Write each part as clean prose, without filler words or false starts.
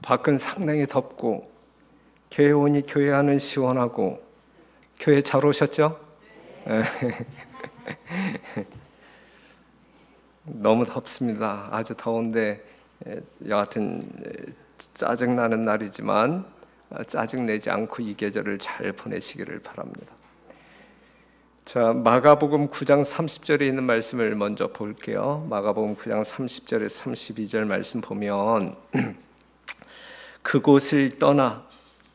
밖은 상당히 덥고 교회 오니 교회 안은 시원하고 교회 잘 오셨죠? 너무 덥습니다. 아주 더운데 여하튼 짜증나는 날이지만 짜증내지 않고 이 계절을 잘 보내시기를 바랍니다. 자, 마가복음 9장 30절에 있는 말씀을 먼저 볼게요. 마가복음 9장 30절에 32절 말씀 보면 그곳을 떠나,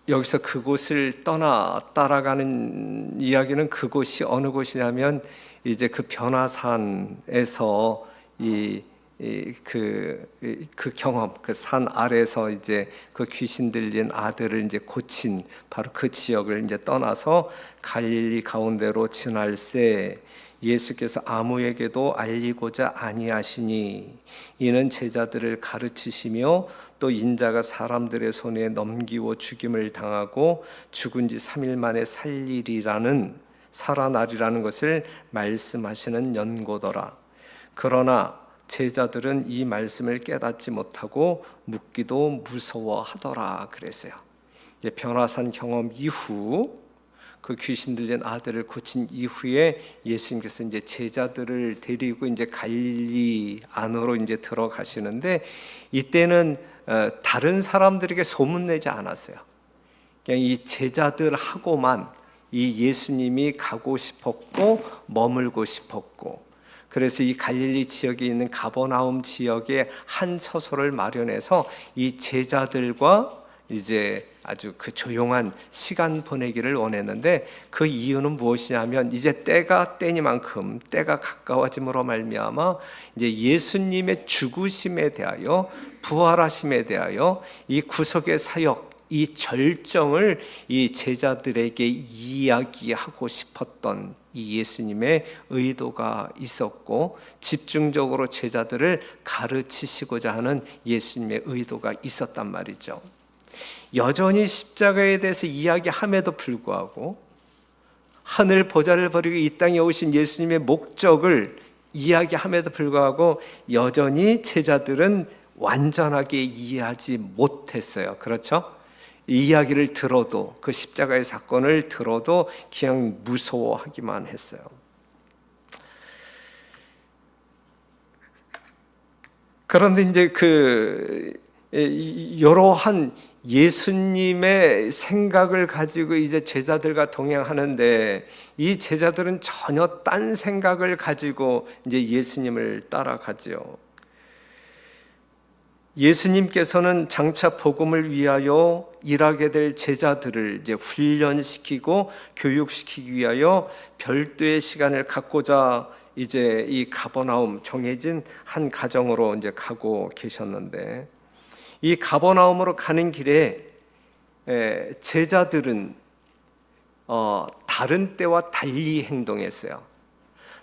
여기서 그곳을 떠나 따라가는 이야기는 그곳이 어느 곳이냐면 이제 그 변화산에서 그 경험, 그 산 아래서 이제 그 귀신 들린 아들을 이제 고친 바로 그 지역을 이제 떠나서 갈릴리 가운데로 지날새 예수께서 아무에게도 알리고자 아니하시니 이는 제자들을 가르치시며 또 인자가 사람들의 손에 넘기워 죽임을 당하고 죽은 지 3일 만에 살아나리라는 것을 말씀하시는 연고더라. 그러나 제자들은 이 말씀을 깨닫지 못하고 묻기도 무서워하더라 그랬어요. 변화산 경험 이후 그 귀신 들린 아들을 고친 이후에 예수님께서 이제 제자들을 데리고 이제 갈릴리 안으로 이제 들어가시는데 이때는 다른 사람들에게 소문내지 않았어요. 그냥 이 제자들하고만 이 예수님이 가고 싶었고 머물고 싶었고, 그래서 이 갈릴리 지역에 있는 가버나움 지역에 한 처소를 마련해서 이 제자들과 이제 아주 그 조용한 시간 보내기를 원했는데 그 이유는 무엇이냐면 이제 때니만큼 때가 가까워짐으로 말미암아 이제 예수님의 죽으심에 대하여 부활하심에 대하여 이 구속의 사역, 이 절정을 이 제자들에게 이야기하고 싶었던 이 예수님의 의도가 있었고 집중적으로 제자들을 가르치시고자 하는 예수님의 의도가 있었단 말이죠. 여전히 십자가에 대해서 이야기함에도 불구하고 하늘 보좌를 버리고 이 땅에 오신 예수님의 목적을 이야기함에도 불구하고 여전히 제자들은 완전하게 이해하지 못했어요. 그렇죠? 이 이야기를 들어도, 그 십자가의 사건을 들어도 그냥 무서워하기만 했어요. 그런데 이제 이러한 예수님의 생각을 가지고 이제 제자들과 동행하는데 이 제자들은 전혀 딴 생각을 가지고 이제 예수님을 따라가지요. 예수님께서는 장차 복음을 위하여 일하게 될 제자들을 이제 훈련시키고 교육시키기 위하여 별도의 시간을 갖고자 이제 이 가버나움 정해진 한 가정으로 이제 가고 계셨는데 이 가버나움으로 가는 길에 제자들은 다른 때와 달리 행동했어요.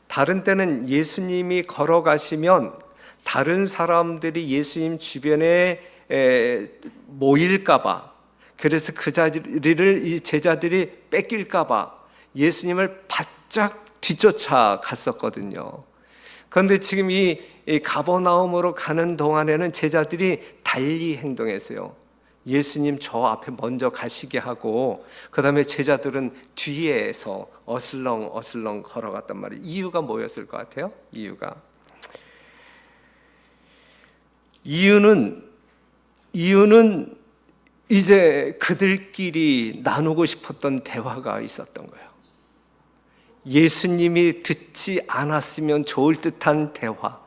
다른 때는 예수님이 걸어가시면 다른 사람들이 예수님 주변에 모일까봐, 그래서 그 자리를 이 제자들이 뺏길까봐 예수님을 바짝 뒤쫓아 갔었거든요. 그런데 지금 이 가버나움으로 가는 동안에는 제자들이 달리 행동했어요. 예수님 저 앞에 먼저 가시게 하고 그 다음에 제자들은 뒤에서 어슬렁 걸어갔단 말이에요. 이유가 뭐였을 것 같아요? 이유는 이제 그들끼리 나누고 싶었던 대화가 있었던 거예요. 예수님이 듣지 않았으면 좋을 듯한 대화.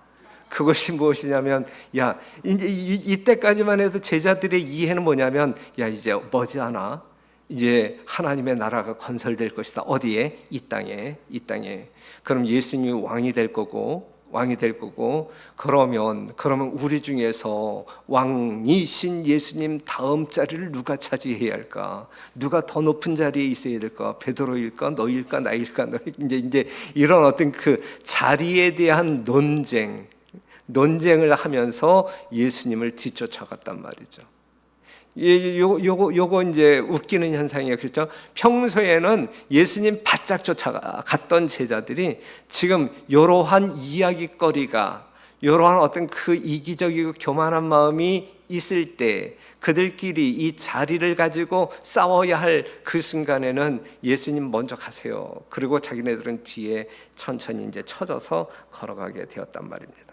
그것이 무엇이냐면, 야, 이제 이때까지만 해도 제자들의 이해는 뭐냐면, 야, 이제 머지않아 이제 하나님의 나라가 건설될 것이다. 어디에? 이 땅에. 그럼 예수님이 왕이 될 거고 그러면 우리 중에서 왕이신 예수님 다음 자리를 누가 차지해야 할까? 누가 더 높은 자리에 있어야 될까? 베드로일까? 너일까? 나일까? 이제 이런 어떤 그 자리에 대한 논쟁을 하면서 예수님을 뒤쫓아갔단 말이죠. 요거 이제 웃기는 현상이에요. 그렇죠? 평소에는 예수님 바짝 쫓아갔던 제자들이 지금 이러한 이야기거리가, 이러한 어떤 그 이기적이고 교만한 마음이 있을 때 그들끼리 이 자리를 가지고 싸워야 할 그 순간에는 예수님 먼저 가세요. 그리고 자기네들은 뒤에 천천히 이제 쳐져서 걸어가게 되었단 말입니다.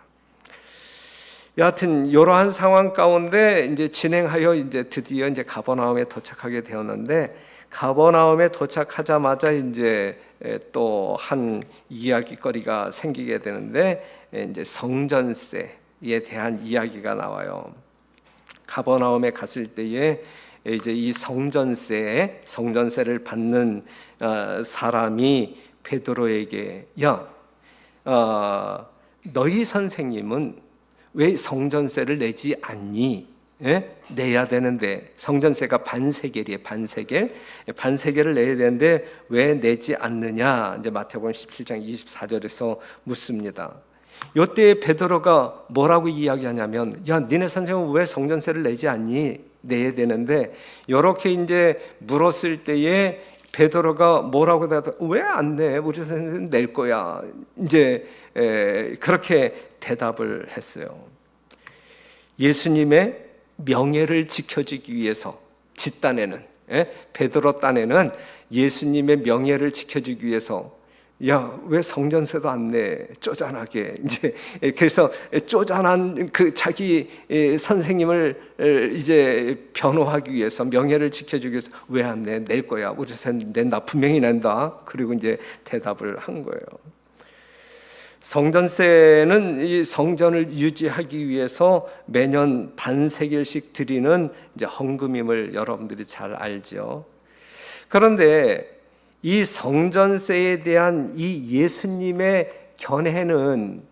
여하튼 이러한 상황 가운데 이제 진행하여 이제 드디어 이제 가버나움에 도착하게 되었는데, 가버나움에 도착하자마자 이제 또 한 이야기거리가 생기게 되는데, 이제 성전세에 대한 이야기가 나와요. 가버나움에 갔을 때에 이제 이 성전세를 받는 사람이 베드로에게 너희 선생님은 왜 성전세를 내지 않니? 내야 되는데, 성전세가 반세겔이에요. 반세겔을 내야 되는데 왜 내지 않느냐? 이제 마태복음 17장 24절에서 묻습니다. 이때 베드로가 뭐라고 이야기하냐면, 니네 선생님은 왜 성전세를 내지 않니? 내야 되는데, 이렇게 이제 물었을 때에 베드로가 뭐라고 대답해? 왜 안 내? 우리 선생님 낼 거야. 이제 그렇게 대답을 했어요. 예수님의 명예를 지켜주기 위해서, 집단에는, 베드로 딴에는 예수님의 명예를 지켜주기 위해서, 왜 성전세도 안 내? 쪼잔하게. 이제 그래서 쪼잔한 그 자기 선생님을 이제 변호하기 위해서, 명예를 지켜주기 위해서 왜 안 내? 낼 거야. 우리 선생님 낸다. 분명히 낸다. 그리고 이제 대답을 한 거예요. 성전세는 이 성전을 유지하기 위해서 매년 반세겔씩 드리는 이제 헌금임을 여러분들이 잘 알죠. 그런데 이 성전세에 대한 이 예수님의 견해는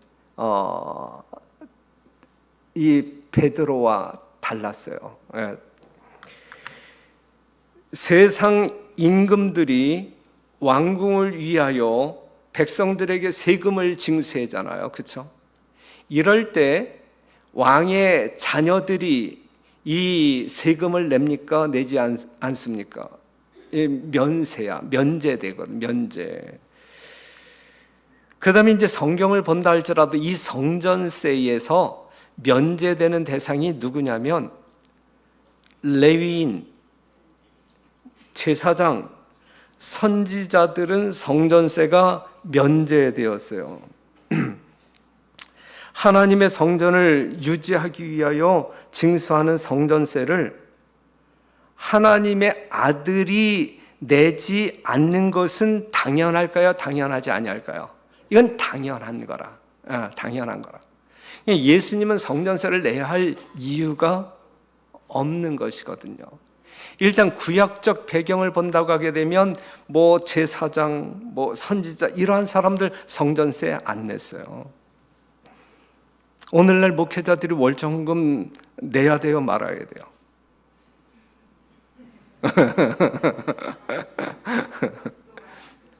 이 베드로와 달랐어요. 세상 임금들이 왕궁을 위하여 백성들에게 세금을 징수하잖아요. 그렇죠? 이럴 때 왕의 자녀들이 이 세금을 냅니까? 내지 않습니까? 면세야. 면제되거든. 면제. 그 다음에 이제 성경을 본다 할지라도 이 성전세에서 면제되는 대상이 누구냐면 레위인, 제사장, 선지자들은 성전세가 면제되었어요. 하나님의 성전을 유지하기 위하여 징수하는 성전세를 하나님의 아들이 내지 않는 것은 당연할까요? 당연하지 아니할까요? 이건 당연한 거라. 당연한 거라. 예수님은 성전세를 내야 할 이유가 없는 것이거든요. 일단 구약적 배경을 본다고 하게 되면 뭐 제사장, 뭐 선지자 이러한 사람들 성전세 안 냈어요. 오늘날 목회자들이 월정금 내야 돼요, 말아야 돼요?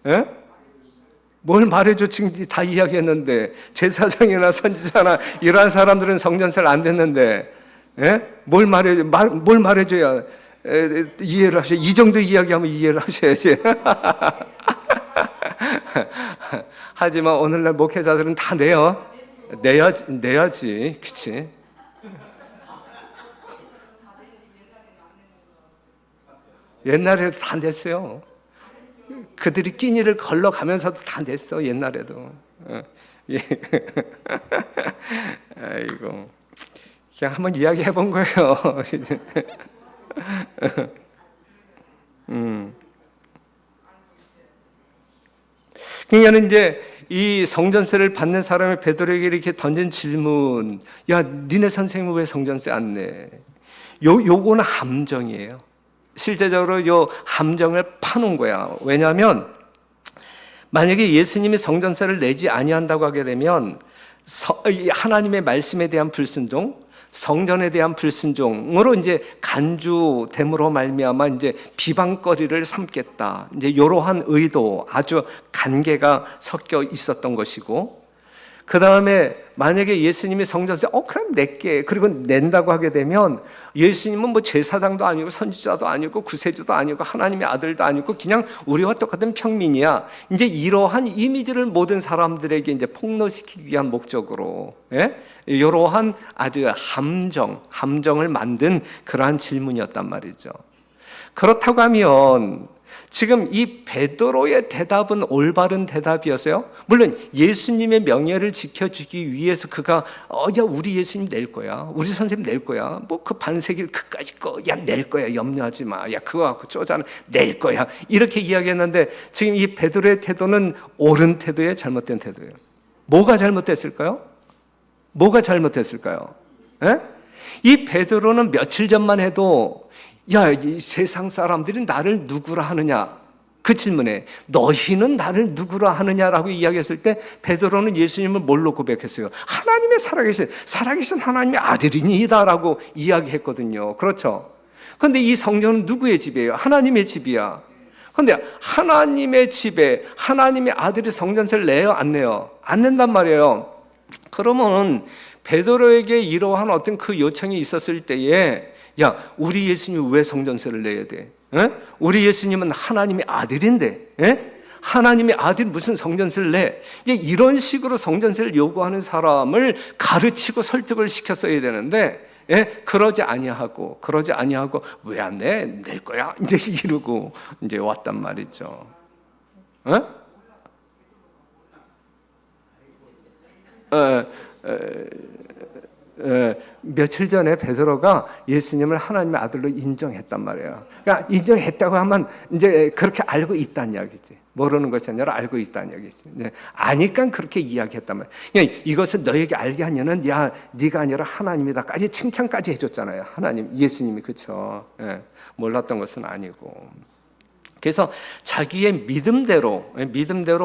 예? 뭘 말해줘? 지금 다 이야기했는데 제사장이나 선지자나 이러한 사람들은 성전세를 안 냈는데, 뭘 말해줘야 이해를 하셔. 이 정도 이야기하면 이해를 하셔야지. 하지만 오늘날 목회자들은 다 내요. 내야지, 그렇지? 옛날에도 다 냈어요. 그들이 끼니를 걸러가면서도 다 냈어. 옛날에도. 예. 아이고, 그냥 한번 이야기해 본 거예요. 그러니까 이제 이 성전세를 받는 사람의 베드로에게 이렇게 던진 질문, 니네 선생님은 왜 성전세 안 내? 요거는 함정이에요. 실제적으로 요 함정을 파놓은 거야. 왜냐하면 만약에 예수님이 성전세를 내지 아니한다고 하게 되면 하나님의 말씀에 대한 불순종, 성전에 대한 불순종으로 이제 간주됨으로 말미암아 이제 비방거리를 삼겠다. 이제 이러한 의도, 아주 간계가 섞여 있었던 것이고, 그 다음에 만약에 예수님이 성전세 그럼 낼게 그리고 낸다고 하게 되면 예수님은 뭐 제사장도 아니고 선지자도 아니고 구세주도 아니고 하나님의 아들도 아니고 그냥 우리와 똑같은 평민이야. 이제 이러한 이미지를 모든 사람들에게 이제 폭로시키기 위한 목적으로 이러한 아주 함정을 만든 그러한 질문이었단 말이죠. 그렇다고 하면 지금 이 베드로의 대답은 올바른 대답이었어요. 물론 예수님의 명예를 지켜주기 위해서 그가 야 우리 예수님 낼 거야, 우리 선생님 낼 거야, 뭐 그 반세기를 그까짓 거 야 낼 거야, 염려하지 마, 야 그거 갖고 쪼잔 낼 거야, 이렇게 이야기했는데 지금 이 베드로의 태도는 옳은 태도예요, 잘못된 태도예요? 뭐가 잘못됐을까요? 뭐가 잘못됐을까요? 이 베드로는 며칠 전만 해도 야, 이 세상 사람들이 나를 누구라 하느냐? 그 질문에 너희는 나를 누구라 하느냐라고 이야기했을 때 베드로는 예수님을 뭘로 고백했어요? 하나님의 살아계신 하나님의 아들이니이다라고 이야기했거든요. 그렇죠? 그런데 이 성전은 누구의 집이에요? 하나님의 집이야. 그런데 하나님의 집에 하나님의 아들이 성전세를 내요? 안 내요? 안 낸단 말이에요. 그러면 베드로에게 이러한 어떤 그 요청이 있었을 때에 야, 우리 예수님이 왜 성전세를 내야 돼? 우리 예수님은 하나님의 아들인데, 하나님의 아들이 무슨 성전세를 내? 이제 이런 식으로 성전세를 요구하는 사람을 가르치고 설득을 시켰어야 되는데, 그러지 아니하고 왜 안 내? 낼 거야. 이제 이러고 이제 왔단 말이죠. 며칠 전에 베드로가 예수님을 하나님의 아들로 인정했단 말이에요. 그러니까 인정했다고 하면 이제 그렇게 알고 있다는 이야기지. 모르는 것이 아니라 알고 있다는 이야기지. 아니까 그렇게 이야기했단 말이에요. 그러니까 이것을 너에게 알게 하냐는 야 네가 아니라 하나님이다까지 칭찬까지 해줬잖아요. 하나님, 예수님이. 그렇죠. 몰랐던 것은 아니고. 그래서 자기의 믿음대로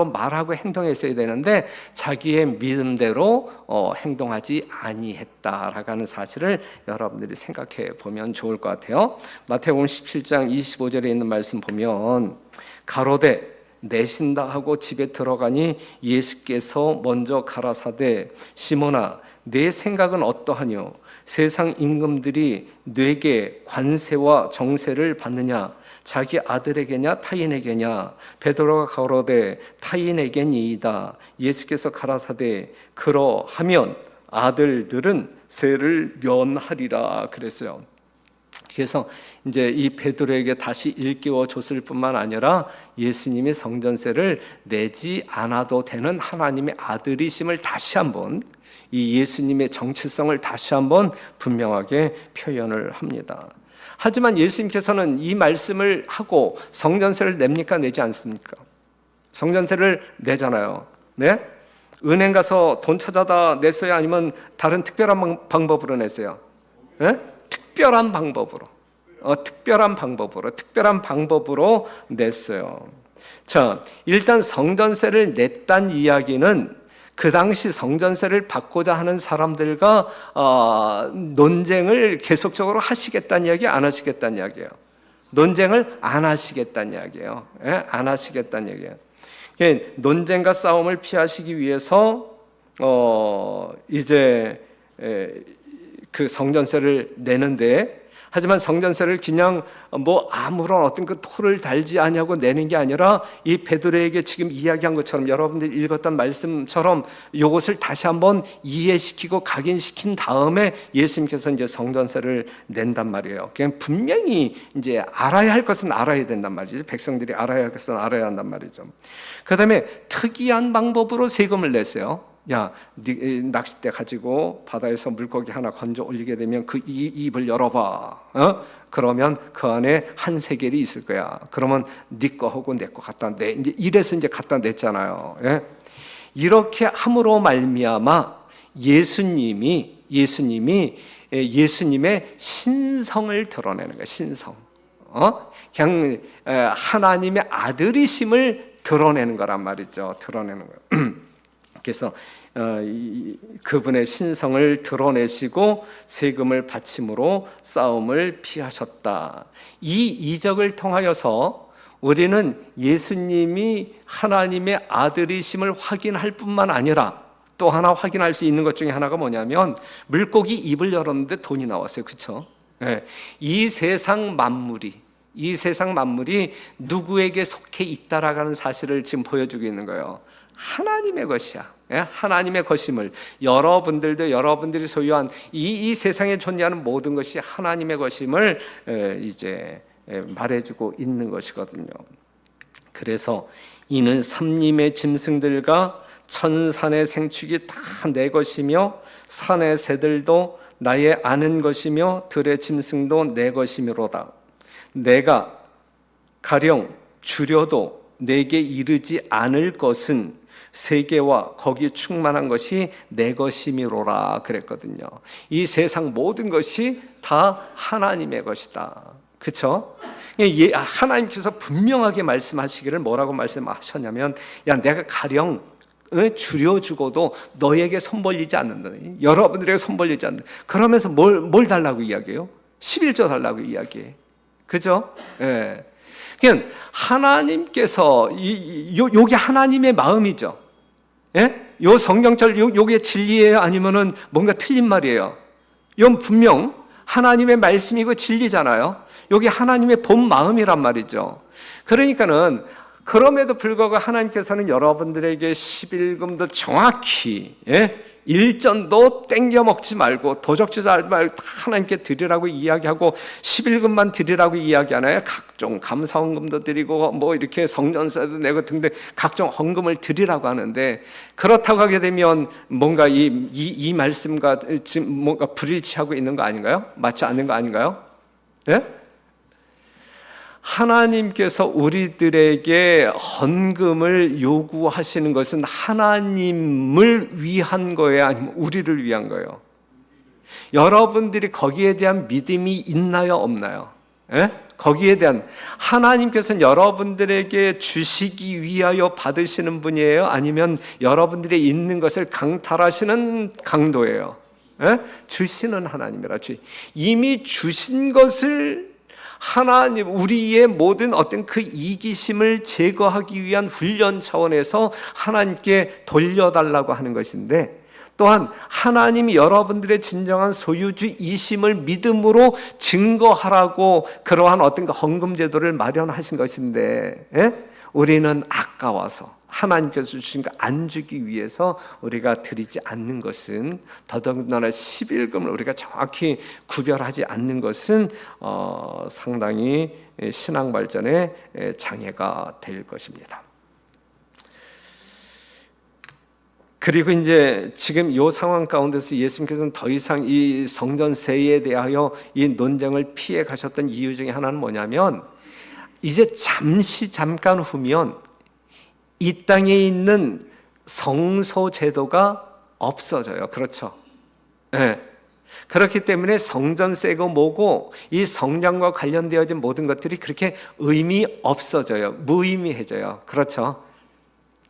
말하고 행동했어야 되는데 자기의 믿음대로 행동하지 아니했다라는 사실을 여러분들이 생각해 보면 좋을 것 같아요. 마태복음 17장 25절에 있는 말씀 보면 가로되 내신다 하고 집에 들어가니 예수께서 먼저 가라사대 시몬아 내 생각은 어떠하뇨? 세상 임금들이 뇌게 관세와 정세를 받느냐? 자기 아들에게냐 타인에게냐? 베드로가 가로되 타인에게니이다. 예수께서 가라사대 그러하면 아들들은 세를 면하리라 그랬어요. 그래서 이제 이 베드로에게 다시 일깨워 줬을 뿐만 아니라 예수님이 성전세를 내지 않아도 되는 하나님의 아들이심을 다시 한번, 이 예수님의 정체성을 다시 한번 분명하게 표현을 합니다. 하지만 예수님께서는 이 말씀을 하고 성전세를 냅니까? 내지 않습니까? 성전세를 내잖아요. 네? 은행 가서 돈 찾아다 냈어요? 아니면 다른 특별한 방법으로 냈어요? 네? 특별한 방법으로 냈어요. 자, 일단 성전세를 냈단 이야기는 그 당시 성전세를 받고자 하는 사람들과 논쟁을 계속적으로 하시겠다는 이야기, 안 하시겠다는 이야기예요. 논쟁을 안 하시겠다는 이야기예요. 안 하시겠다는 이야기예요. 논쟁과 싸움을 피하시기 위해서 이제 그 성전세를 내는데, 하지만 성전세를 그냥 뭐 아무런 어떤 그 토를 달지 아니하고 내는 게 아니라 이 베드로에게 지금 이야기한 것처럼, 여러분들이 읽었던 말씀처럼 이것을 다시 한번 이해시키고 각인시킨 다음에 예수님께서 이제 성전세를 낸단 말이에요. 그냥 분명히 이제 알아야 할 것은 알아야 된단 말이죠. 백성들이 알아야 할 것은 알아야 한단 말이죠. 그다음에 특이한 방법으로 세금을 냈어요. 야, 네 낚싯대 가지고 바다에서 물고기 하나 건져 올리게 되면 그 입을 열어봐. 그러면 그 안에 한 세겔이 있을 거야. 그러면 네 거 하고 내 거 갖다 내. 이제 이래서 이제 갖다 냈잖아요. 이렇게 함으로 말미암아 예수님의 신성을 드러내는 거야. 신성. 그냥 하나님의 아들이심을 드러내는 거란 말이죠. 드러내는 거예요. 그래서 그분의 신성을 드러내시고 세금을 바침으로 싸움을 피하셨다. 이 이적을 통하여서 우리는 예수님이 하나님의 아들이심을 확인할 뿐만 아니라 또 하나 확인할 수 있는 것 중에 하나가 뭐냐면 물고기 입을 열었는데 돈이 나왔어요. 그렇죠? 네. 이 세상 만물이 누구에게 속해 있다라는 사실을 지금 보여주고 있는 거예요. 하나님의 것이야. 하나님의 것임을, 여러분들이 소유한 이 세상에 존재하는 모든 것이 하나님의 것임을 이제 말해주고 있는 것이거든요. 그래서 이는 삼림의 짐승들과 천산의 생축이 다 내 것이며 산의 새들도 나의 아는 것이며 들의 짐승도 내 것이므로다. 내가 가령 주려도 내게 이르지 않을 것은 세계와 거기 충만한 것이 내 것이미로라 그랬거든요. 이 세상 모든 것이 다 하나님의 것이다. 그렇죠? 하나님께서 분명하게 말씀하시기를 뭐라고 말씀하셨냐면, 야, 내가 가령 주려 주고도 너에게 손 벌리지 않는다. 여러분들에게 손 벌리지 않는다. 그러면서 뭘 달라고 이야기해요? 11조 달라고 이야기해. 그죠? 예. 그냥 하나님께서 요게 하나님의 마음이죠. 예? 요 성경절 요게 진리예요? 아니면은 뭔가 틀린 말이에요? 이건 분명 하나님의 말씀이고 진리잖아요. 요게 하나님의 본 마음이란 말이죠. 그러니까는 그럼에도 불구하고 하나님께서는 여러분들에게 11금도 정확히, 일전도 땡겨 먹지 말고 도적질 하지 말고 하나님께 드리라고 이야기하고 11금만 드리라고 이야기하나요? 각종 감사헌금도 드리고 뭐 이렇게 성전세도 내고 등등 각종 헌금을 드리라고 하는데, 그렇다고 하게 되면 뭔가 이 말씀과 지금 뭔가 불일치하고 있는 거 아닌가요? 맞지 않는 거 아닌가요? 예? 하나님께서 우리들에게 헌금을 요구하시는 것은 하나님을 위한 거예요? 아니면 우리를 위한 거예요? 여러분들이 거기에 대한 믿음이 있나요? 없나요? 예? 거기에 대한, 하나님께서는 여러분들에게 주시기 위하여 받으시는 분이에요? 아니면 여러분들이 있는 것을 강탈하시는 강도예요? 예? 주시는 하나님이라. 이미 주신 것을 하나님, 우리의 모든 어떤 그 이기심을 제거하기 위한 훈련 차원에서 하나님께 돌려달라고 하는 것인데, 또한 하나님이 여러분들의 진정한 소유주이심을 믿음으로 증거하라고 그러한 어떤 그 헌금 제도를 마련하신 것인데, 우리는 아까워서 하나님께서 주신 거 안 주기 위해서 우리가 드리지 않는 것은, 더더군다나 11금을 우리가 정확히 구별하지 않는 것은 상당히 신앙 발전에 장애가 될 것입니다. 그리고 이제 지금 이 상황 가운데서 예수님께서는 더 이상 이 성전세에 대하여 이 논쟁을 피해 가셨던 이유 중에 하나는 뭐냐면, 이제 잠깐 후면 이 땅에 있는 성소 제도가 없어져요. 그렇죠? 네. 그렇기 때문에 성전세고 뭐고 이 성령과 관련되어진 모든 것들이 그렇게 의미 없어져요. 무의미해져요. 그렇죠?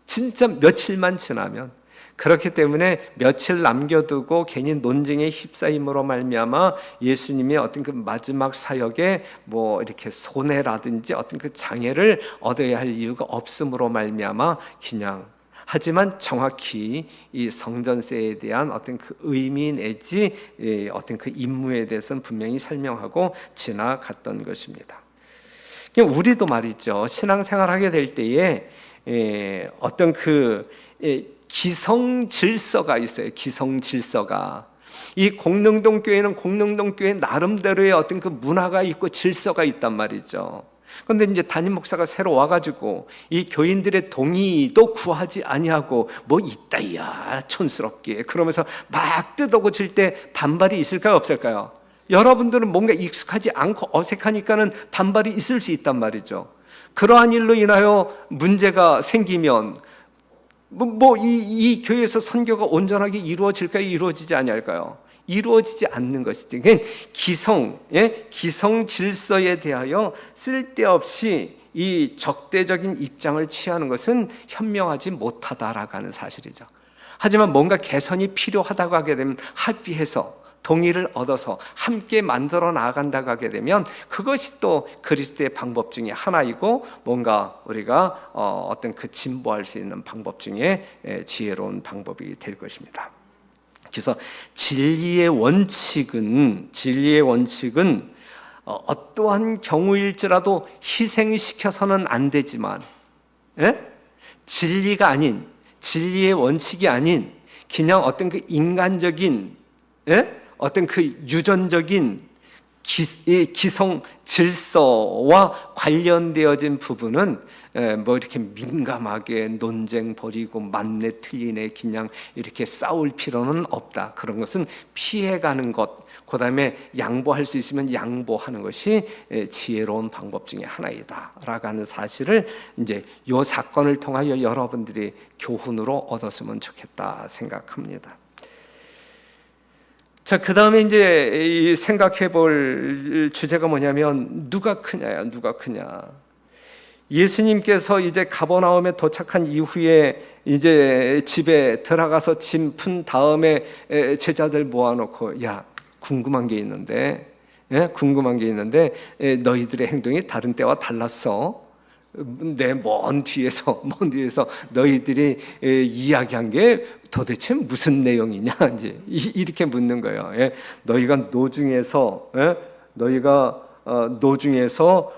진짜 며칠만 지나면. 그렇기 때문에 며칠 남겨두고 괜히 논쟁에 휩싸임으로 말미암아 예수님의 어떤 그 마지막 사역에 뭐 이렇게 손해라든지 어떤 그 장애를 얻어야 할 이유가 없음으로 말미암아 그냥, 하지만 정확히 이 성전세에 대한 어떤 그 의미 내지 어떤 그 임무에 대해서는 분명히 설명하고 지나갔던 것입니다. 우리도 말이죠, 신앙생활하게 될 때에 어떤 그 기성 질서가 있어요. 기성 질서가. 이 공릉동 교회는 공릉동 교회 나름대로의 어떤 그 문화가 있고 질서가 있단 말이죠. 그런데 이제 담임 목사가 새로 와가지고 이 교인들의 동의도 구하지 아니하고 뭐 이따야 촌스럽게 그러면서 막 뜯어고칠 때 반발이 있을까요? 없을까요? 여러분들은 뭔가 익숙하지 않고 어색하니까는 반발이 있을 수 있단 말이죠. 그러한 일로 인하여 문제가 생기면 이 교회에서 선교가 온전하게 이루어질까요? 이루어지지 아니할까요? 이루어지지 않는 것이죠. 기성 질서에 대하여 쓸데없이 이 적대적인 입장을 취하는 것은 현명하지 못하다라고 하는 사실이죠. 하지만 뭔가 개선이 필요하다고 하게 되면 합의해서 동의를 얻어서 함께 만들어 나아간다고 하게 되면 그것이 또 그리스도의 방법 중에 하나이고, 뭔가 우리가 어떤 그 진보할 수 있는 방법 중에 지혜로운 방법이 될 것입니다. 그래서 진리의 원칙은 어떠한 경우일지라도 희생시켜서는 안 되지만, 진리가 아닌, 진리의 원칙이 아닌 그냥 어떤 그 인간적인, 어떤 그 유전적인 기성 질서와 관련되어진 부분은 뭐 이렇게 민감하게 논쟁 벌이고 맞네 틀리네 그냥 이렇게 싸울 필요는 없다. 그런 것은 피해가는 것, 그 다음에 양보할 수 있으면 양보하는 것이 지혜로운 방법 중에 하나이다라고 하는 사실을 이제 이 사건을 통하여 여러분들이 교훈으로 얻었으면 좋겠다 생각합니다. 자, 그 다음에 이제 생각해 볼 주제가 뭐냐면 누가 크냐야, 누가 크냐. 예수님께서 이제 가버나움에 도착한 이후에 이제 집에 들어가서 짐 푼 다음에 제자들 모아놓고, 야, 궁금한 게 있는데 너희들의 행동이 다른 때와 달랐어. 내 먼 뒤에서 너희들이 이야기한 게 도대체 무슨 내용이냐, 이제 이렇게 묻는 거예요. 너희가 노중에서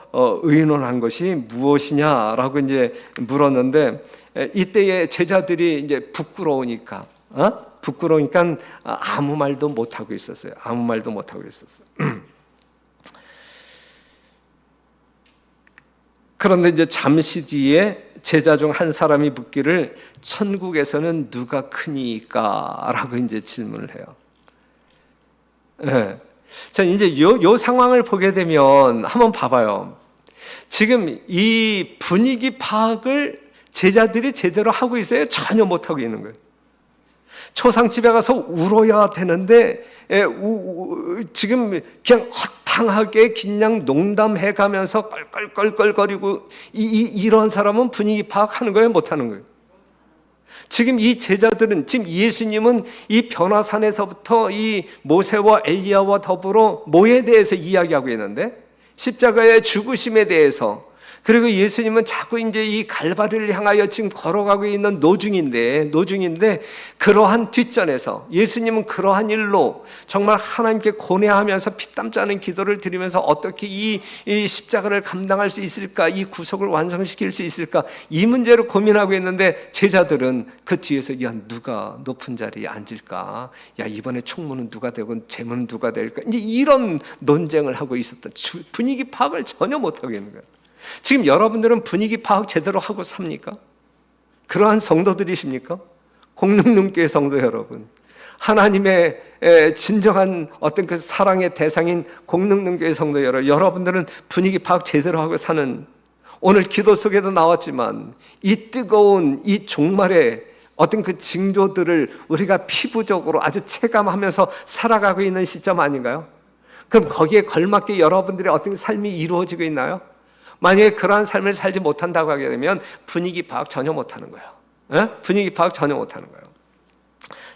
의논한 것이 무엇이냐라고 이제 물었는데, 이때의 제자들이 이제 부끄러우니까 아무 말도 못 하고 있었어요. 그런데 이제 잠시 뒤에 제자 중 한 사람이 묻기를 천국에서는 누가 크니까? 라고 이제 질문을 해요. 자, 이제 요 상황을 보게 되면 한번 봐봐요. 지금 이 분위기 파악을 제자들이 제대로 하고 있어요? 전혀 못하고 있는 거예요. 초상집에 가서 울어야 되는데 지금 그냥 헛탕하게 그냥 농담해 가면서 껄껄껄껄거리고 이런 사람은 분위기 파악하는 거예요? 못하는 거예요? 지금 이 제자들은, 지금 예수님은 이 변화산에서부터 이 모세와 엘리야와 더불어 뭐에 대해서 이야기하고 있는데, 십자가의 죽으심에 대해서, 그리고 예수님은 자꾸 이제 이 갈바리를 향하여 지금 걸어가고 있는 노중인데 그러한 뒷전에서 예수님은 그러한 일로 정말 하나님께 고뇌하면서 피땀 짜는 기도를 드리면서 어떻게 이 십자가를 감당할 수 있을까, 이 구속을 완성시킬 수 있을까, 이 문제를 고민하고 있는데 제자들은 그 뒤에서, 야, 누가 높은 자리에 앉을까, 야, 이번에 총무는 누가 되고 재무는 누가 될까, 이제 이런 논쟁을 하고 있었던, 분위기 파악을 전혀 못하고 있는 거예요. 지금 여러분들은 분위기 파악 제대로 하고 삽니까? 그러한 성도들이십니까? 공릉릉교회 성도 여러분, 하나님의 진정한 어떤 그 사랑의 대상인 공릉릉교회 성도 여러분들은 분위기 파악 제대로 하고 사는, 오늘 기도 속에도 나왔지만 이 뜨거운 이 종말의 어떤 그 징조들을 우리가 피부적으로 아주 체감하면서 살아가고 있는 시점 아닌가요? 그럼 거기에 걸맞게 여러분들의 어떤 삶이 이루어지고 있나요? 만약에 그러한 삶을 살지 못한다고 하게 되면 분위기 파악 전혀 못하는 거예요. 분위기 파악 전혀 못하는 거예요.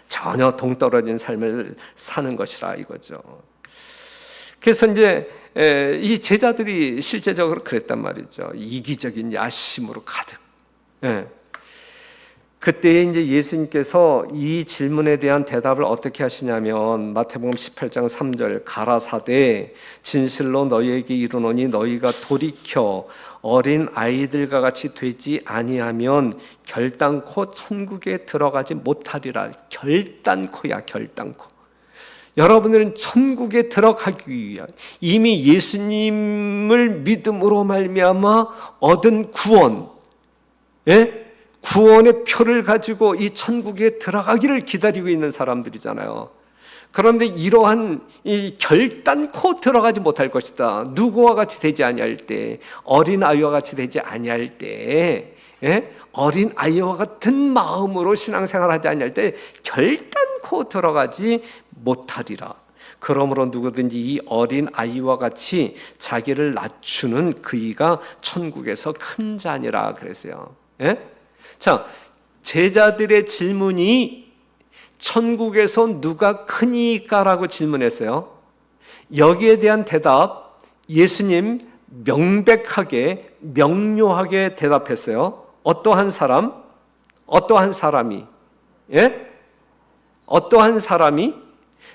전혀 동떨어진 삶을 사는 것이라 이거죠. 그래서 이제 이 제자들이 실제적으로 그랬단 말이죠. 이기적인 야심으로 가득. 그때 이제 예수님께서 이 질문에 대한 대답을 어떻게 하시냐면, 마태복음 18장 3절, 가라사대 진실로 너희에게 이르노니 너희가 돌이켜 어린 아이들과 같이 되지 아니하면 결단코 천국에 들어가지 못하리라. 결단코야, 결단코. 여러분들은 천국에 들어가기 위한, 이미 예수님을 믿음으로 말미암아 얻은 구원, 구원의 표를 가지고 이 천국에 들어가기를 기다리고 있는 사람들이잖아요. 그런데 이러한 이 결단코 들어가지 못할 것이다, 누구와 같이 되지 아니할 때, 어린아이와 같이 되지 아니할 때, 어린아이와 같은 마음으로 신앙생활하지 아니할 때 결단코 들어가지 못하리라. 그러므로 누구든지 이 어린아이와 같이 자기를 낮추는 그이가 천국에서 큰 자니라 그랬어요. 자, 제자들의 질문이 천국에서 누가 크니까라고 질문했어요. 여기에 대한 대답 예수님 명백하게 명료하게 대답했어요. 어떠한 사람? 어떠한 사람이? 예? 어떠한 사람이?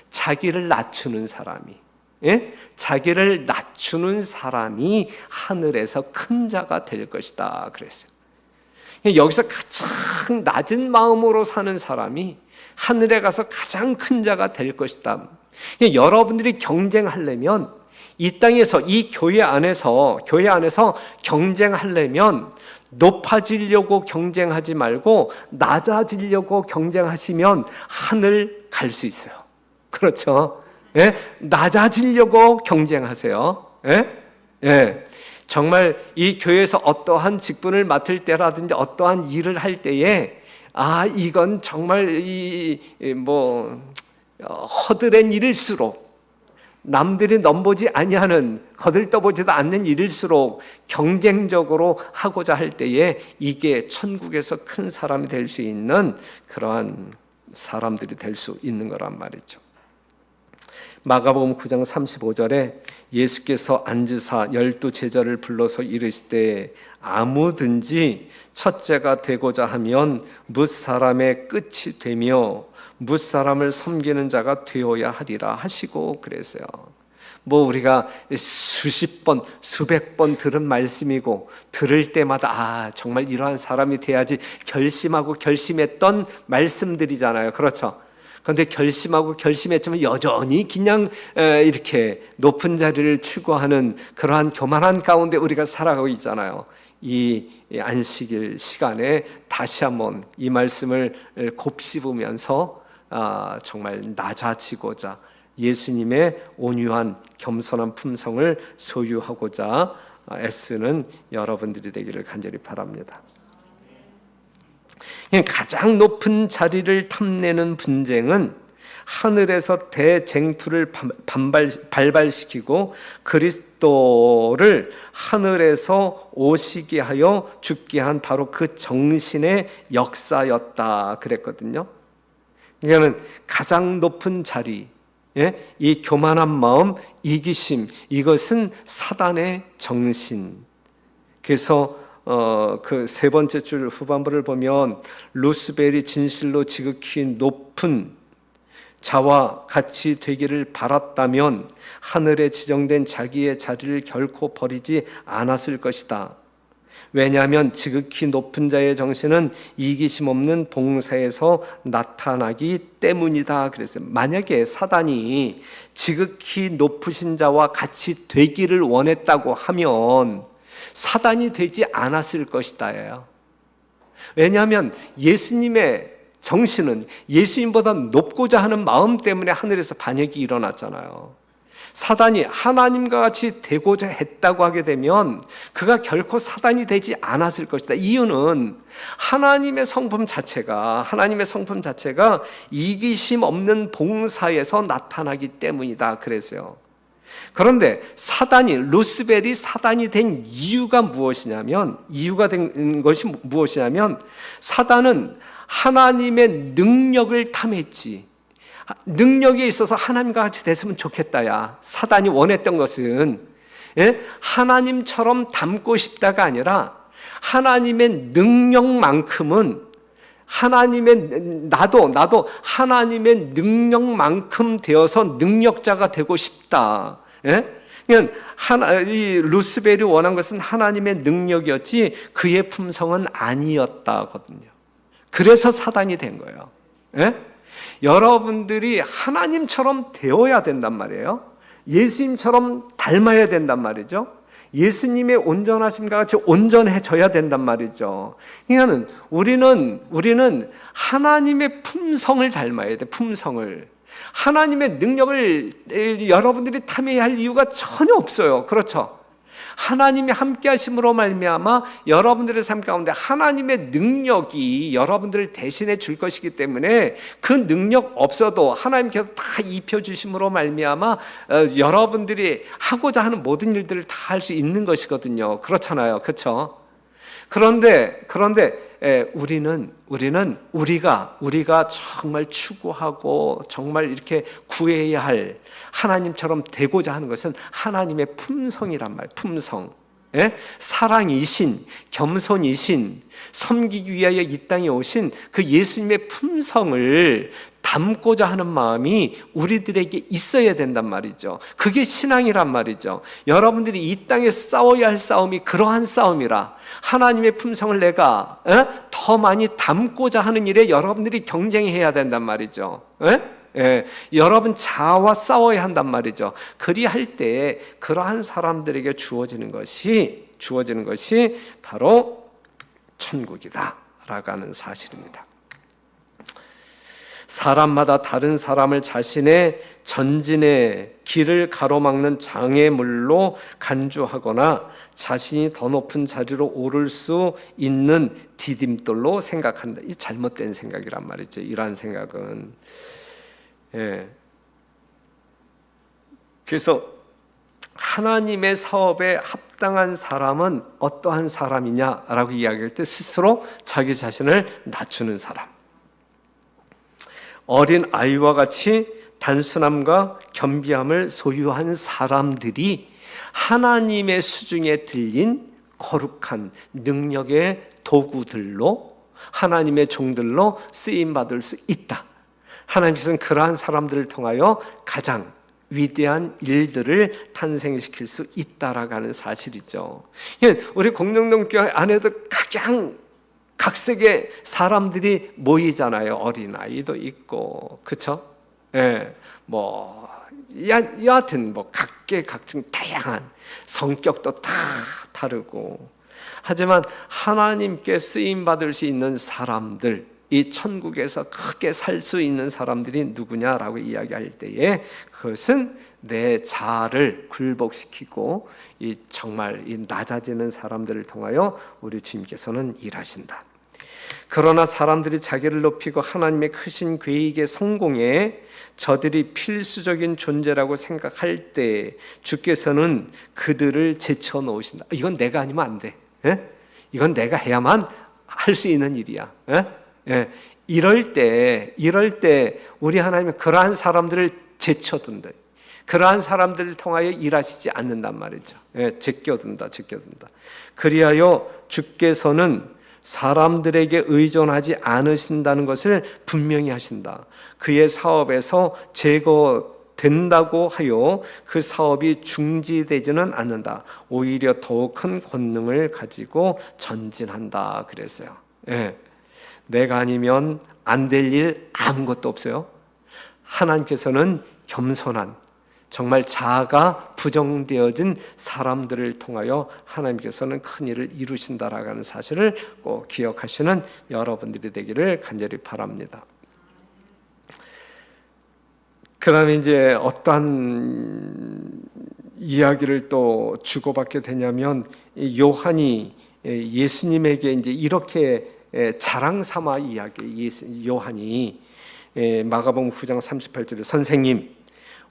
자기를 낮추는 사람이. 예? 자기를 낮추는 사람이 하늘에서 큰 자가 될 것이다 그랬어요. 여기서 가장 낮은 마음으로 사는 사람이 하늘에 가서 가장 큰 자가 될 것이다. 여러분들이 경쟁하려면 이 땅에서 이 교회 안에서 경쟁하려면 높아지려고 경쟁하지 말고 낮아지려고 경쟁하시면 하늘 갈 수 있어요. 그렇죠? 예? 낮아지려고 경쟁하세요. 예? 예. 정말 이 교회에서 어떠한 직분을 맡을 때라든지 어떠한 일을 할 때에 이건 정말 허드렛 일일수록 남들이 넘보지 아니하는 거들떠보지도 않는 일일수록 경쟁적으로 하고자 할 때에 이게 천국에서 큰 사람이 될 수 있는 그러한 사람들이 될 수 있는 거란 말이죠. 마가복음 9장 35절에 예수께서 앉으사 12 제자를 불러서 이르시되 아무든지 첫째가 되고자 하면 뭇사람의 끝이 되며 뭇사람을 섬기는 자가 되어야 하리라 하시고 그랬어요. 우리가 수십 번, 수백 번 들은 말씀이고 들을 때마다 정말 이러한 사람이 돼야지 결심하고 결심했던 말씀들이잖아요. 그렇죠? 그런데 결심하고 결심했지만 여전히 그냥 이렇게 높은 자리를 추구하는 그러한 교만한 가운데 우리가 살아가고 있잖아요. 이 안식일 시간에 다시 한번 이 말씀을 곱씹으면서 정말 낮아지고자 예수님의 온유한 겸손한 품성을 소유하고자 애쓰는 여러분들이 되기를 간절히 바랍니다. 가장 높은 자리를 탐내는 분쟁은 하늘에서 대쟁투를 발발시키고 그리스도를 하늘에서 오시게 하여 죽게 한 바로 그 정신의 역사였다 그랬거든요. 그러니까 가장 높은 자리, 이 교만한 마음, 이기심, 이것은 사단의 정신. 그래서 그 세 번째 줄 후반부를 보면 루스벨이 진실로 지극히 높은 자와 같이 되기를 바랐다면 하늘에 지정된 자기의 자리를 결코 버리지 않았을 것이다. 왜냐하면 지극히 높은 자의 정신은 이기심 없는 봉사에서 나타나기 때문이다 그랬어요. 만약에 사단이 지극히 높으신 자와 같이 되기를 원했다고 하면 사단이 되지 않았을 것이다예요. 왜냐하면 예수님의 정신은 예수님보다 높고자 하는 마음 때문에 하늘에서 반역이 일어났잖아요. 사단이 하나님과 같이 되고자 했다고 하게 되면 그가 결코 사단이 되지 않았을 것이다. 이유는 하나님의 성품 자체가 이기심 없는 봉사에서 나타나기 때문이다 그랬어요. 그런데 루스벨이 사단이 된 이유가 무엇이냐면 사단은 하나님의 능력을 탐했지. 능력에 있어서 하나님과 같이 됐으면 좋겠다야. 사단이 원했던 것은 하나님처럼 닮고 싶다가 아니라 하나님의 능력만큼은 나도 하나님의 능력만큼 되어서 능력자가 되고 싶다. 이 루스벨이 원한 것은 하나님의 능력이었지 그의 품성은 아니었다거든요. 그래서 사단이 된 거예요. 여러분들이 하나님처럼 되어야 된단 말이에요. 예수님처럼 닮아야 된단 말이죠. 예수님의 온전하심과 같이 온전해져야 된단 말이죠. 그러니까 우리는 하나님의 품성을 닮아야 돼. 품성을. 하나님의 능력을 여러분들이 탐해야 할 이유가 전혀 없어요. 그렇죠? 하나님이 함께 하심으로 말미암아 여러분들의 삶 가운데 하나님의 능력이 여러분들을 대신해 줄 것이기 때문에 그 능력 없어도 하나님께서 다 입혀주심으로 말미암아 여러분들이 하고자 하는 모든 일들을 다 할 수 있는 것이거든요. 그렇잖아요. 그렇죠? 그런데 우리가 정말 추구하고 정말 이렇게 구해야 할 하나님처럼 되고자 하는 것은 하나님의 품성이란 말이에요. 품성. 사랑이신, 겸손이신, 섬기기 위하여 이 땅에 오신 그 예수님의 품성을 담고자 하는 마음이 우리들에게 있어야 된단 말이죠. 그게 신앙이란 말이죠. 여러분들이 이 땅에 싸워야 할 싸움이 그러한 싸움이라 하나님의 품성을 내가 더 많이 담고자 하는 일에 여러분들이 경쟁해야 된단 말이죠. 여러분 자아와 싸워야 한단 말이죠. 그리할 때 그러한 사람들에게 주어지는 것이 바로 천국이다라고 하는 사실입니다. 사람마다 다른 사람을 자신의 전진의 길을 가로막는 장애물로 간주하거나 자신이 더 높은 자리로 오를 수 있는 디딤돌로 생각한다. 이 잘못된 생각이란 말이죠. 이러한 생각은. 그래서 하나님의 사업에 합당한 사람은 어떠한 사람이냐라고 이야기할 때 스스로 자기 자신을 낮추는 사람, 어린 아이와 같이 단순함과 겸비함을 소유한 사람들이 하나님의 수중에 들린 거룩한 능력의 도구들로 하나님의 종들로 쓰임받을 수 있다. 하나님께서는 그러한 사람들을 통하여 가장 위대한 일들을 탄생시킬 수 있다라고 하는 사실이죠. 우리 공동동교회 안에도 각색의 사람들이 모이잖아요. 어린아이도 있고, 그쵸? 여하튼 각계각층 다양한 성격도 다 다르고, 하지만 하나님께 쓰임받을 수 있는 사람들, 이 천국에서 크게 살 수 있는 사람들이 누구냐라고 이야기할 때에 그것은 내 자아를 굴복시키고 정말 낮아지는 사람들을 통하여 우리 주님께서는 일하신다. 그러나 사람들이 자기를 높이고 하나님의 크신 계획의 성공에 저들이 필수적인 존재라고 생각할 때 주께서는 그들을 제쳐놓으신다. 이건 내가 아니면 안 돼. 이건 내가 해야만 할 수 있는 일이야. 이럴 때 우리 하나님은 그러한 사람들을 제쳐둔다. 그러한 사람들을 통하여 일하시지 않는단 말이죠. 제껴둔다. 그리하여 주께서는 사람들에게 의존하지 않으신다는 것을 분명히 하신다. 그의 사업에서 제거된다고 하여 그 사업이 중지되지는 않는다. 오히려 더욱 큰 권능을 가지고 전진한다 그랬어요. 내가 아니면 안 될 일 아무것도 없어요. 하나님께서는 겸손한 정말 자아가 부정되어진 사람들을 통하여 하나님께서는 큰 일을 이루신다라고 하는 사실을 꼭 기억하시는 여러분들이 되기를 간절히 바랍니다. 그 다음에 이제 어떠한 이야기를 또 주고받게 되냐면 요한이 예수님에게 이제 이렇게 자랑 삼아 이야기, 요한이 마가복음 9장 38절에 선생님,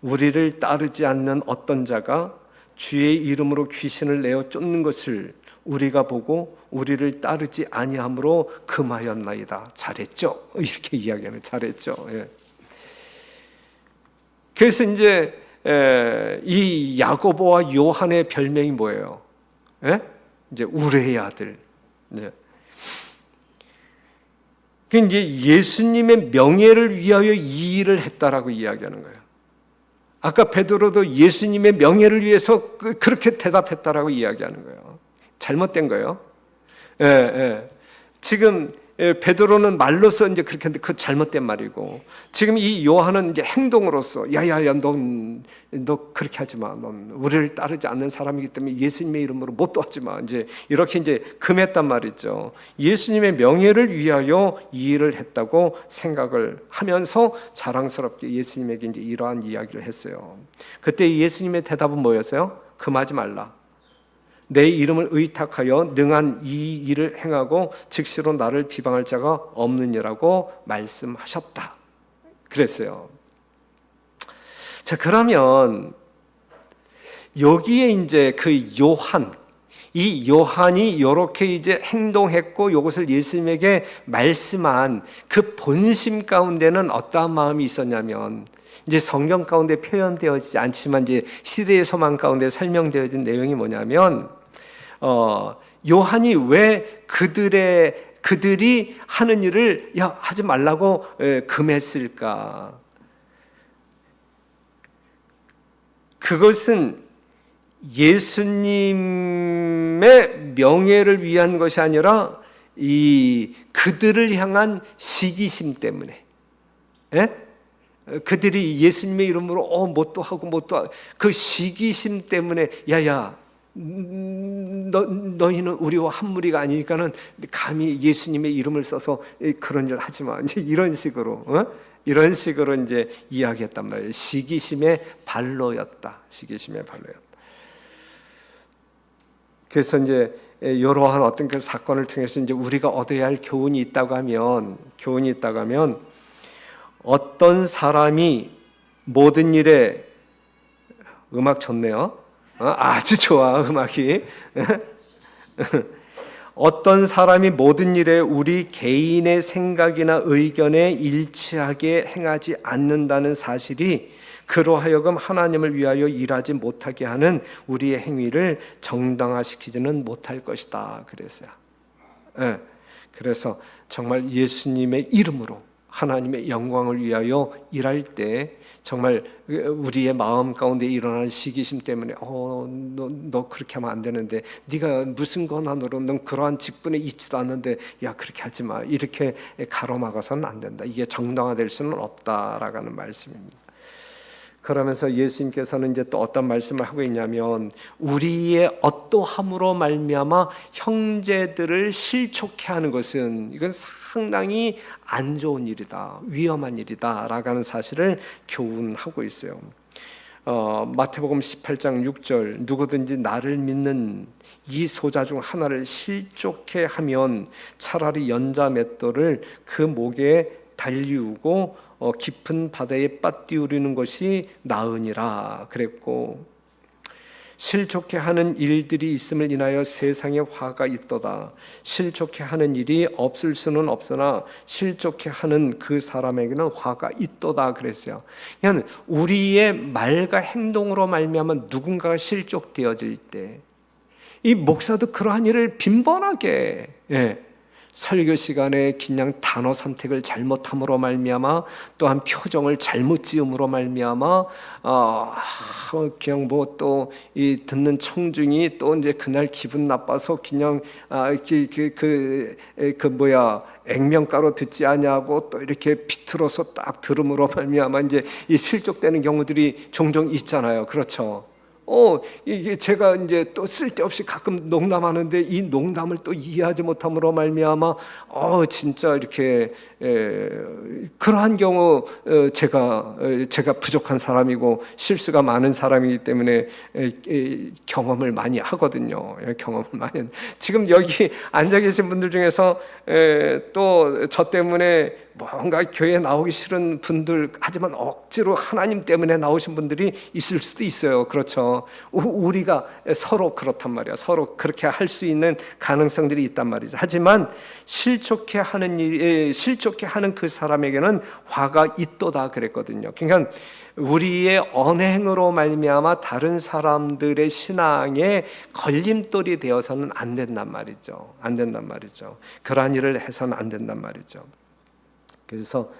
우리를 따르지 않는 어떤 자가 주의 이름으로 귀신을 내어 쫓는 것을 우리가 보고 우리를 따르지 아니함으로 금하였나이다. 잘했죠? 이렇게 이야기하면 잘했죠. 그래서 이제 이 야고보와 요한의 별명이 뭐예요? 이제 우레의 아들. 이제 예수님의 명예를 위하여 이 일을 했다라고 이야기하는 거예요. 아까 베드로도 예수님의 명예를 위해서 그렇게 대답했다라고 이야기하는 거예요. 잘못된 거예요. 지금 베드로는 말로서 이제 그렇게 했는데 그 잘못된 말이고, 지금 이 요한은 이제 행동으로서 야야야 너 그렇게 하지 마. 넌 우리를 따르지 않는 사람이기 때문에 예수님의 이름으로 못도 하지 마. 이제 이렇게 이제 금했단 말이죠. 예수님의 명예를 위하여 이 일을 했다고 생각을 하면서 자랑스럽게 예수님에게 이제 이러한 이야기를 했어요. 그때 예수님의 대답은 뭐였어요? 금하지 말라. 내 이름을 의탁하여 능한 이 일을 행하고 즉시로 나를 비방할 자가 없느니라고 말씀하셨다. 그랬어요. 자, 그러면 여기에 이제 그 요한, 이 요한이 이렇게 이제 행동했고 이것을 예수님에게 말씀한 그 본심 가운데는 어떠한 마음이 있었냐면, 이제 성경 가운데 표현되어지지 않지만 이제 시대의 소망 가운데 설명되어진 내용이 뭐냐면, 요한이 왜 그들이 하는 일을 하지 말라고 금했을까? 그것은 예수님의 명예를 위한 것이 아니라 그들을 향한 시기심 때문에, 그들이 예수님의 이름으로 뭣도 하고 그 시기심 때문에 너희는 우리와 한 무리가 아니니까는 감히 예수님의 이름을 써서 그런 일 하지 마. 이제 이런 식으로 이제 이야기했단 말이에요. 시기심의 발로였다. 시기심의 발로였다. 그래서 이제 이러한 어떤 그 사건을 통해서 이제 우리가 얻어야 할 교훈이 있다고 하면 어떤 사람이 모든 일에 음악 좋네요. 아주 좋아 음악이. 어떤 사람이 모든 일에 우리 개인의 생각이나 의견에 일치하게 행하지 않는다는 사실이 그로 하여금 하나님을 위하여 일하지 못하게 하는 우리의 행위를 정당화시키지는 못할 것이다. 그랬어요. 그래서 정말 예수님의 이름으로 하나님의 영광을 위하여 일할 때 정말 우리의 마음 가운데 일어나는 시기심 때문에 너 그렇게 하면 안 되는데, 네가 무슨 권한으로 넌 그러한 직분에 있지도 않는데 그렇게 하지 마, 이렇게 가로막아서는 안 된다. 이게 정당화될 수는 없다라는 말씀입니다. 그러면서 예수님께서는 이제 또 어떤 말씀을 하고 있냐면, 우리의 어떠함으로 말미암아 형제들을 실족해 하는 것은 이건 상당히 안 좋은 일이다, 위험한 일이다 라는 사실을 교훈하고 있어요. 마태복음 18장 6절, 누구든지 나를 믿는 이 소자 중 하나를 실족해 하면 차라리 연자 맷돌을 그 목에 달리우고 깊은 바다에 빠뜨리는 것이 나으니라 그랬고, 실족해 하는 일들이 있음을 인하여 세상에 화가 있도다. 실족해 하는 일이 없을 수는 없으나 실족해 하는 그 사람에게는 화가 있도다 그랬어요. 그냥 우리의 말과 행동으로 말미암아 누군가가 실족되어질 때, 이 목사도 그러한 일을 빈번하게 설교 시간에 그냥 단어 선택을 잘못함으로 말미암아, 또한 표정을 잘못 지음으로 말미암아 그냥 또 이 듣는 청중이 또 이제 그날 기분 나빠서 그냥 액면가로 듣지 아니하고 또 이렇게 비틀어서 딱 들음으로 말미암아 이제 이 실족되는 경우들이 종종 있잖아요. 그렇죠? 이게 제가 이제 또 쓸데없이 가끔 농담하는데 이 농담을 또 이해하지 못함으로 말미암아 진짜 이렇게 그러한 경우 제가 부족한 사람이고 실수가 많은 사람이기 때문에 경험을 많이 하거든요. 경험을 많이. 지금 여기 앉아 계신 분들 중에서 또 저 때문에 뭔가 교회에 나오기 싫은 분들, 하지만 억지로 하나님 때문에 나오신 분들이 있을 수도 있어요. 그렇죠? 우리가 서로 그렇단 말이야. 서로 그렇게 할 수 있는 가능성들이 있단 말이죠. 하지만 실족해 하는 그 사람에게는 화가 있도다 그랬거든요. 그러니까 우리의 언행으로 말미암아 다른 사람들의 신앙에 걸림돌이 되어서는 안 된단 말이죠. 안 된단 말이죠. 그러한 일을 해서는 안 된단 말이죠. 그래서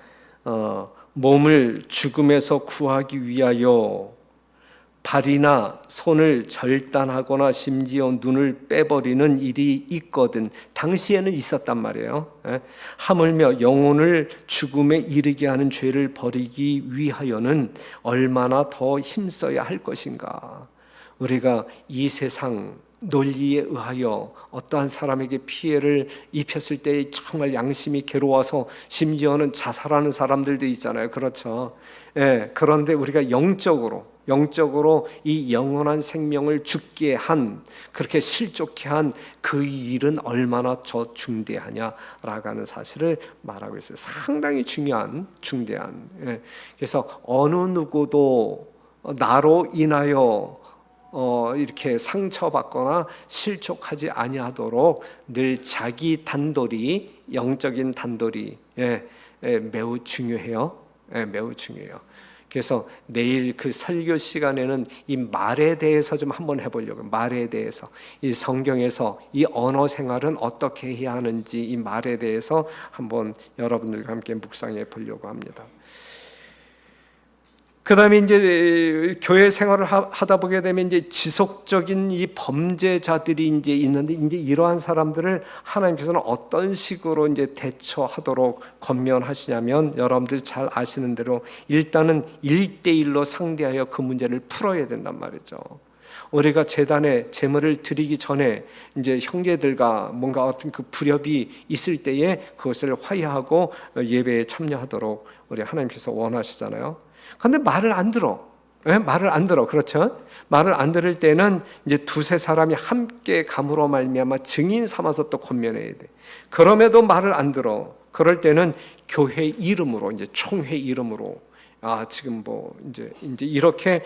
몸을 죽음에서 구하기 위하여 발이나 손을 절단하거나 심지어 눈을 빼버리는 일이 있거든. 당시에는 있었단 말이에요. 하물며 영혼을 죽음에 이르게 하는 죄를 버리기 위하여는 얼마나 더 힘써야 할 것인가. 우리가 이 세상 논리에 의하여 어떠한 사람에게 피해를 입혔을 때 정말 양심이 괴로워서 심지어는 자살하는 사람들도 있잖아요. 그렇죠? 그런데 우리가 영적으로 이 영원한 생명을 죽게 한, 그렇게 실족해 한 그 일은 얼마나 더 중대하냐라고 하는 사실을 말하고 있어요. 상당히 중대한. 그래서 어느 누구도 나로 인하여 이렇게 상처받거나 실족하지 아니하도록 늘 자기 단돌이, 영적인 단돌이 매우 중요해요. 매우 중요해요. 그래서 내일 그 설교 시간에는 이 말에 대해서 좀 한번 해보려고. 말에 대해서, 이 성경에서 이 언어 생활은 어떻게 해야 하는지, 이 말에 대해서 한번 여러분들과 함께 묵상해 보려고 합니다. 그 다음에 이제 교회 생활을 하다 보게 되면 이제 지속적인 이 범죄자들이 이제 있는데, 이제 이러한 사람들을 하나님께서는 어떤 식으로 이제 대처하도록 권면하시냐면, 여러분들 잘 아시는 대로 일단은 1대1로 상대하여 그 문제를 풀어야 된단 말이죠. 우리가 제단에 제물을 드리기 전에 이제 형제들과 뭔가 어떤 그 불협이 있을 때에 그것을 화해하고 예배에 참여하도록 우리 하나님께서 원하시잖아요. 근데 말을 안 들어. 말을 안 들어. 그렇죠? 말을 안 들을 때는 이제 두세 사람이 함께 감으로 말미암아 증인 삼아서 또 권면해야 돼. 그럼에도 말을 안 들어. 그럴 때는 교회 이름으로, 이제 총회 이름으로, 지금 뭐 이제 이렇게,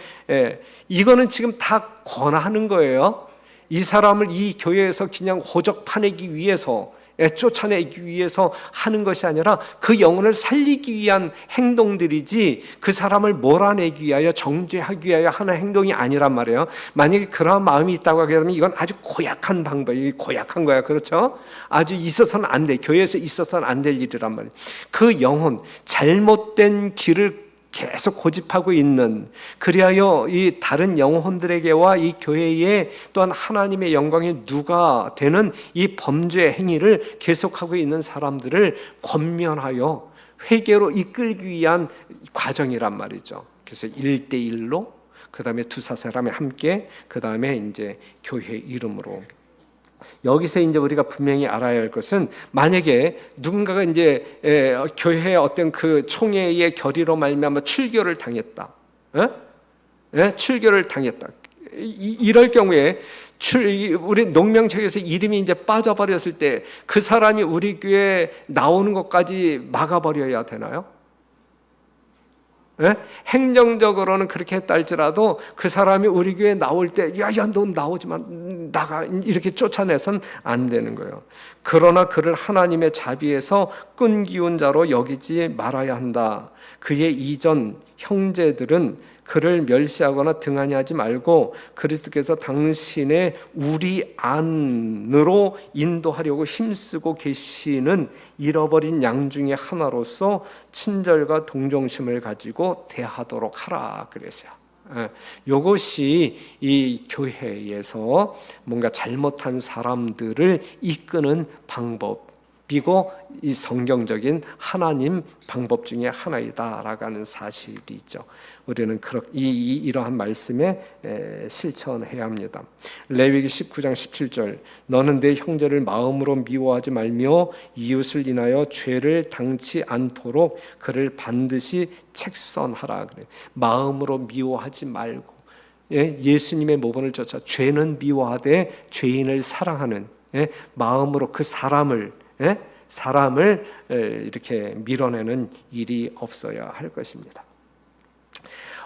이거는 지금 다 권하는 거예요. 이 사람을 이 교회에서 그냥 호적 파내기 위해서, 쫓아내기 위해서 하는 것이 아니라 그 영혼을 살리기 위한 행동들이지, 그 사람을 몰아내기 위하여, 정죄하기 위하여 하는 행동이 아니란 말이에요. 만약에 그런 마음이 있다고 하게 되면 이건 아주 고약한 방법이, 고약한 거야. 그렇죠? 아주 있어서는 안 돼. 교회에서 있어서는 안 될 일이란 말이에요. 그 영혼, 잘못된 길을 계속 고집하고 있는, 그리하여 이 다른 영혼들에게와 이 교회에 또한 하나님의 영광이 누가 되는 이 범죄 행위를 계속하고 있는 사람들을 권면하여 회개로 이끌기 위한 과정이란 말이죠. 그래서 1대1로, 그 다음에 두세 사람이 함께, 그 다음에 이제 교회 이름으로. 여기서 이제 우리가 분명히 알아야 할 것은, 만약에 누군가가 이제 교회의 어떤 그 총회의 결의로 말미암아 출교를 당했다, 출교를 당했다. 이럴 경우에 우리 농명책에서 이름이 이제 빠져버렸을 때 그 사람이 우리 교회에 나오는 것까지 막아버려야 되나요? 행정적으로는 그렇게 했다 할지라도 그 사람이 우리 교회에 나올 때 야야 넌 나오지만 나가, 이렇게 쫓아내선 안 되는 거예요. 그러나 그를 하나님의 자비에서 끈기운 자로 여기지 말아야 한다. 그의 이전 형제들은 그를 멸시하거나 등한히 하지 말고 그리스도께서 당신의 우리 안으로 인도하려고 힘쓰고 계시는 잃어버린 양 중에 하나로서 친절과 동정심을 가지고 대하도록 하라 그랬어요. 이것이 이 교회에서 뭔가 잘못한 사람들을 이끄는 방법이고 이 성경적인 하나님 방법 중에 하나이다라고 하는 사실이죠. 우리는 이러한 말씀에 실천해야 합니다. 레위기 19장 17절, 너는 내 형제를 마음으로 미워하지 말며 이웃을 인하여 죄를 당치 않도록 그를 반드시 책선하라 그래. 마음으로 미워하지 말고, 예수님의 모본을 쫓아 죄는 미워하되 죄인을 사랑하는 마음으로 그 사람을 이렇게 밀어내는 일이 없어야 할 것입니다.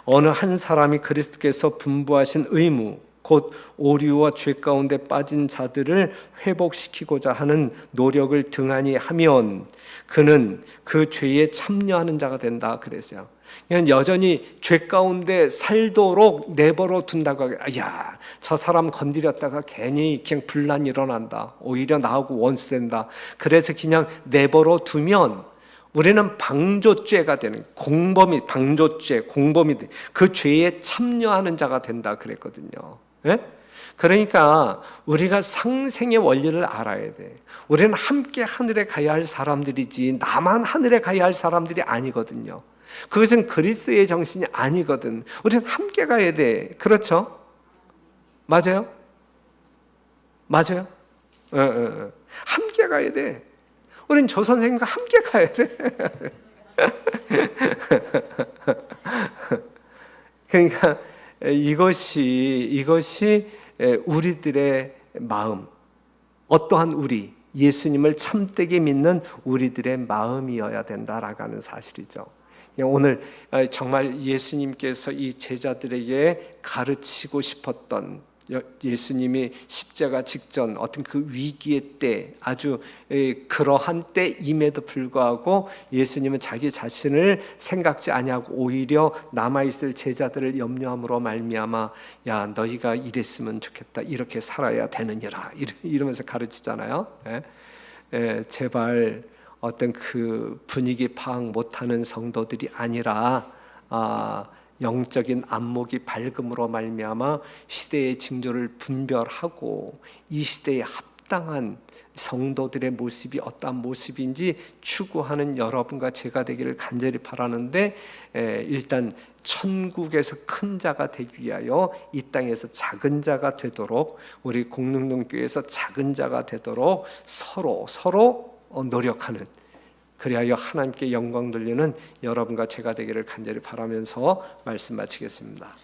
어느 한 사람이 그리스도께서 분부하신 의무, 곧 오류와 죄 가운데 빠진 자들을 회복시키고자 하는 노력을 등한히 하면 그는 그 죄에 참여하는 자가 된다 그랬어요. 그냥 여전히 죄 가운데 살도록 내버려 둔다고, 야, 저 사람 건드렸다가 괜히 그냥 분란 일어난다, 오히려 나하고 원수된다, 그래서 그냥 내버려 두면 우리는 방조죄가 되는, 공범이, 방조죄, 공범이 돼, 그 죄에 참여하는 자가 된다 그랬거든요. 그러니까 우리가 상생의 원리를 알아야 돼. 우리는 함께 하늘에 가야 할 사람들이지 나만 하늘에 가야 할 사람들이 아니거든요. 그것은 그리스도의 정신이 아니거든. 우리는 함께 가야 돼. 그렇죠? 맞아요? 맞아요? 함께 가야 돼. 우리는 조 선생님과 함께 가야 돼. 그러니까 이것이 우리들의 마음, 어떠한 우리, 예수님을 참되게 믿는 우리들의 마음이어야 된다라고 하는 사실이죠. 오늘 정말 예수님께서 이 제자들에게 가르치고 싶었던, 예수님이 십자가 직전 어떤 그 위기의 때, 아주 그러한 때임에도 불구하고 예수님은 자기 자신을 생각지 아니하고 오히려 남아있을 제자들을 염려함으로 말미암아 야 너희가 이랬으면 좋겠다, 이렇게 살아야 되느니라, 이러면서 가르치잖아요. 제발 어떤 그 분위기 파악 못하는 성도들이 아니라 영적인 안목이 밝음으로 말미암아 시대의 징조를 분별하고 이 시대에 합당한 성도들의 모습이 어떠한 모습인지 추구하는 여러분과 제가 되기를 간절히 바라는데, 일단 천국에서 큰 자가 되기 위하여 이 땅에서 작은 자가 되도록, 우리 공릉동교회에서 작은 자가 되도록 서로 노력하는, 그리하여 하나님께 영광 돌리는 여러분과 제가 되기를 간절히 바라면서 말씀 마치겠습니다.